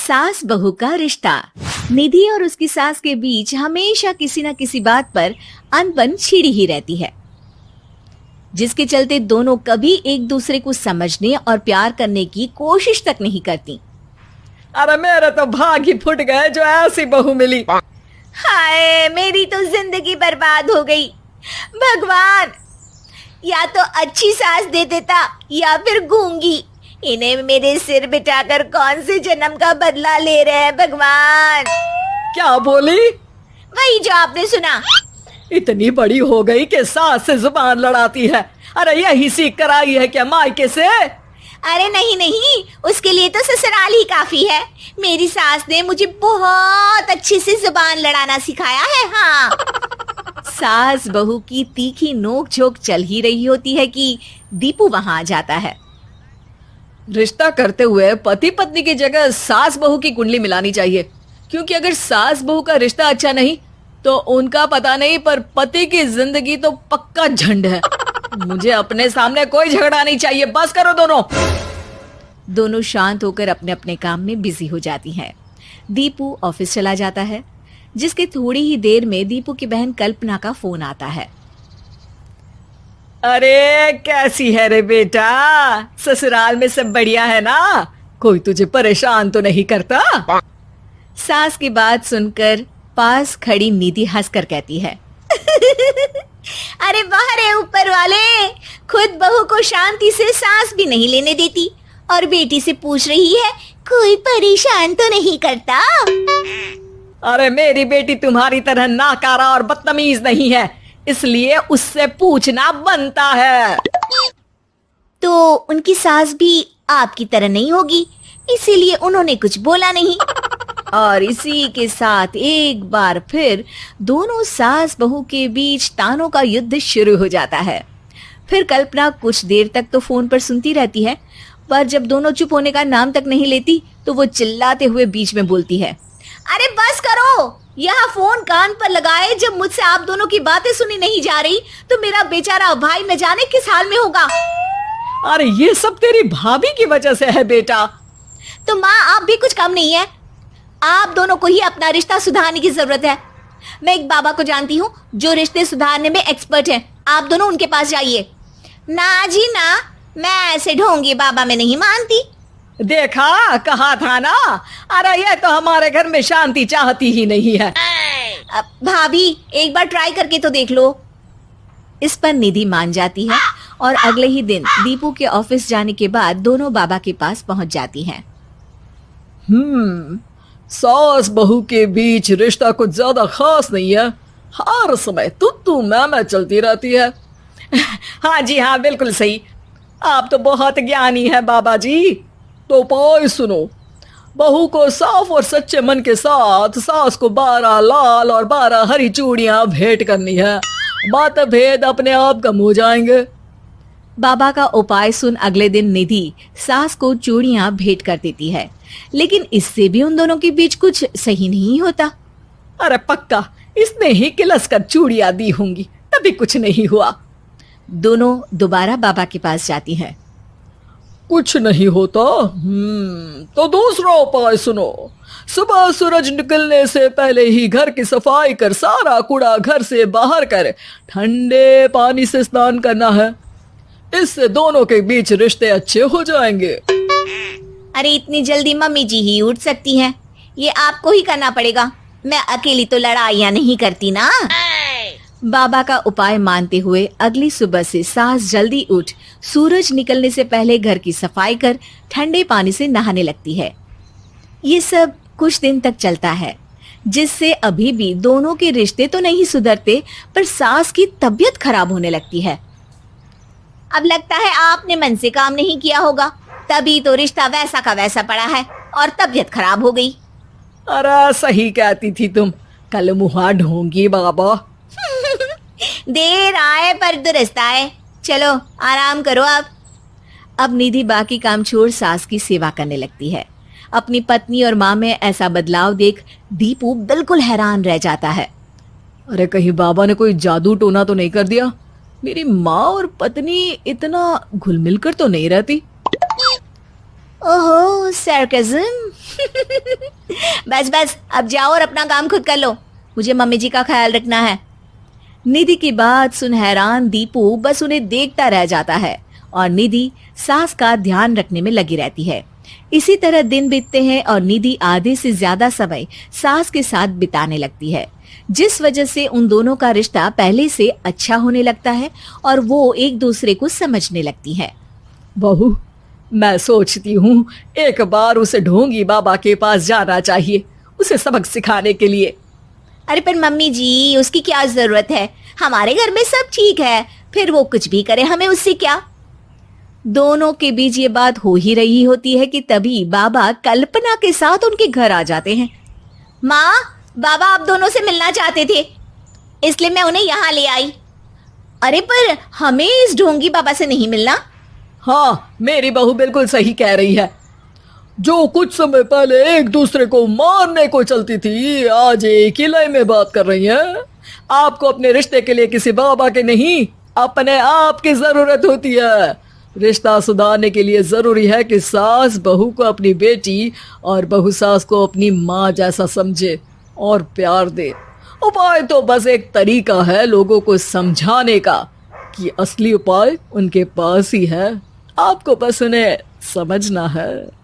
सास बहू का रिश्ता। निधि और उसकी सास के बीच हमेशा किसी न किसी बात पर अनबन छिड़ी ही रहती है, जिसके चलते दोनों कभी एक दूसरे को समझने और प्यार करने की कोशिश तक नहीं करती। अरे मेरे तो भाग ही फुट गए जो ऐसी बहू मिली। हाय, मेरी तो जिंदगी बर्बाद हो गई। भगवान, या तो अच्छी सास दे देता या फिर गूंगी। इन्हें मेरे सिर बिठाकर कौन से जन्म का बदला ले रहे हैं भगवान। क्या बोली? वही जो आपने सुना। इतनी बड़ी हो गई कि सास से जुबान लड़ाती है। अरे यही सीख कर आई है क्या मायके से? अरे नहीं नहीं, उसके लिए तो ससुराल ही काफी है। मेरी सास ने मुझे बहुत अच्छे से जुबान लड़ाना सिखाया है। हाँ। सास बहू की तीखी नोक-झोंक चल ही रही होती है कि दीपू वहां आ जाता है। रिश्ता करते हुए पति पत्नी की जगह सास बहू की कुंडली मिलानी चाहिए, क्योंकि अगर सास बहू का रिश्ता अच्छा नहीं तो उनका पता नहीं, पर पति की जिंदगी तो पक्का झंड है। मुझे अपने सामने कोई झगड़ा नहीं चाहिए, बस करो दोनों। दोनों शांत होकर अपने अपने काम में बिजी हो जाती हैं। दीपू ऑफिस चला जाता है, जिसके थोड़ी ही देर में दीपू की बहन कल्पना का फोन आता है। अरे कैसी है रे बेटा? ससुराल में सब बढ़िया है ना? कोई तुझे परेशान तो नहीं करता? सास की बात सुनकर पास खड़ी निधि हंसकर कहती है, अरे वाह रे ऊपर वाले, खुद बहू को शांति से सांस भी नहीं लेने देती और बेटी से पूछ रही है कोई परेशान तो नहीं करता। अरे मेरी बेटी तुम्हारी तरह नाकारा और बदतमीज नहीं है, इसलिए उससे पूछना बनता है। तो उनकी सास भी आपकी तरह नहीं होगी, इसीलिए उन्होंने कुछ बोला नहीं। और इसी के साथ एक बार फिर दोनों सास बहू के बीच तानों का युद्ध शुरू हो जाता है। फिर कल्पना कुछ देर तक तो फोन पर सुनती रहती है, पर जब दोनों चुप होने का नाम तक नहीं लेती तो वो चिल्लाते हुए बीच में बोलती है, अरे बस करो, यहाँ फोन कान पर लगाए जब मुझसे आप दोनों की बातें सुनी नहीं जा रही तो मेरा बेचारा भाई न जाने किस हाल में होगा। अरे ये सब तेरी भाभी की वजह से है बेटा। तो माँ, आप भी कुछ कम नहीं है। आप दोनों को ही अपना रिश्ता सुधारने की जरूरत है। मैं एक बाबा को जानती हूँ जो रिश्ते सुधारने में एक्सपर्ट हैं। आप दोनों उनके पास जाइए। ना जी ना, मैं ऐसे ढोंगी बाबा में नहीं मानती। देखा, कहा था ना। अरे ये तो हमारे घर में शांति चाहती ही नहीं है। भाभी, एक बार ट्राई करके तो देख लो। इस पर निधि मान जाती है और अगले ही दिन दीपू के ऑफिस जाने के बाद दोनों बाबा के पास पहुंच जाती हैं। सास बहू के बीच रिश्ता कुछ ज्यादा खास नहीं है। हर समय तू मैं चलती रहती है। हाँ जी हाँ, बिल्कुल सही। आप तो बहुत ज्ञानी है बाबा जी। तो उपाय सुनो, बहू को साफ और सच्चे मन के साथ सास को 12 लाल और 12 हरी चूड़ियां भेंट करनी है। बात भेद अपने आप कम हो जाएंगे। बाबा का उपाय सुन अगले दिन निधि सास को चूड़ियां भेंट कर देती है, लेकिन इससे भी उन दोनों के बीच कुछ सही नहीं होता। अरे पक्का इसने ही किलस कर चूड़ियां दी होंगी, तभी कुछ नहीं हुआ। दोनों दोबारा बाबा के पास जाती हैं। कुछ नहीं होता। तो दूसरा उपाय सुनो। सुबह सूरज निकलने से पहले ही घर की सफाई कर सारा कूड़ा घर से बाहर कर ठंडे पानी से स्नान करना है। इससे दोनों के बीच रिश्ते अच्छे हो जाएंगे। अरे इतनी जल्दी मम्मी जी ही उठ सकती हैं? ये आपको ही करना पड़ेगा। मैं अकेली तो लड़ाइयाँ नहीं करती ना। बाबा का उपाय मानते हुए अगली सुबह से सास जल्दी उठ सूरज निकलने से पहले घर की सफाई कर ठंडे पानी से नहाने लगती है। ये सब कुछ दिन तक चलता है, जिससे अभी भी दोनों के रिश्ते तो नहीं सुधरते, पर सास की तबीयत खराब होने लगती है। अब लगता है आपने मन से काम नहीं किया होगा, तभी तो रिश्ता वैसा का वैसा पड़ा है और तबीयत खराब हो गई। अरे सही कहती थी तुम, कल मुहा ढोंगी बाबा। देर आए पर दुरुस्त आए। चलो आराम करो आप। अब निधि बाकी काम छोड़ सास की सेवा करने लगती है। अपनी पत्नी और माँ में ऐसा बदलाव देख दीपू बिल्कुल हैरान रह जाता है। अरे कहीं बाबा ने कोई जादू टोना तो नहीं कर दिया? मेरी माँ और पत्नी इतना घुल मिल कर तो नहीं रहती। ओहो सरकज़म। बस बस अब जाओ और अपना काम खुद कर लो, मुझे मम्मी जी का ख्याल रखना है। निधि की बात सुन हैरान दीपू बस उन्हें देखता रह जाता है और निधि सास का ध्यान रखने में लगी रहती है। इसी तरह दिन बीतते हैं और निधि आधे से ज्यादा समय सास के साथ बिताने लगती है, जिस वजह से उन दोनों का रिश्ता पहले से अच्छा होने लगता है और वो एक दूसरे को समझने लगती है। बहू, मैं सोचती हूँ एक बार उसे ढोंगी बाबा के पास जाना चाहिए, उसे सबक सिखाने के लिए। अरे पर मम्मी जी, उसकी क्या जरूरत है, हमारे घर में सब ठीक है, फिर वो कुछ भी करे हमें उससे क्या। दोनों के बीच ये बात हो ही रही होती है कि तभी बाबा कल्पना के साथ उनके घर आ जाते हैं। माँ, बाबा आप दोनों से मिलना चाहते थे, इसलिए मैं उन्हें यहाँ ले आई। अरे पर हमें इस ढोंगी बाबा से नहीं मिलना। हाँ, मेरी बहू बिल्कुल सही कह रही है। जो कुछ समय पहले एक दूसरे को मारने को चलती थी, आज एक ही लय में बात कर रही है। आपको अपने रिश्ते के लिए किसी बाबा के नहीं, अपने आप की जरूरत होती है। रिश्ता सुधारने के लिए जरूरी है कि सास बहू को अपनी बेटी और बहू सास को अपनी माँ जैसा समझे और प्यार दे। उपाय तो बस एक तरीका है लोगों को समझाने का कि असली उपाय उनके पास ही है, आपको बस उन्हें समझना है।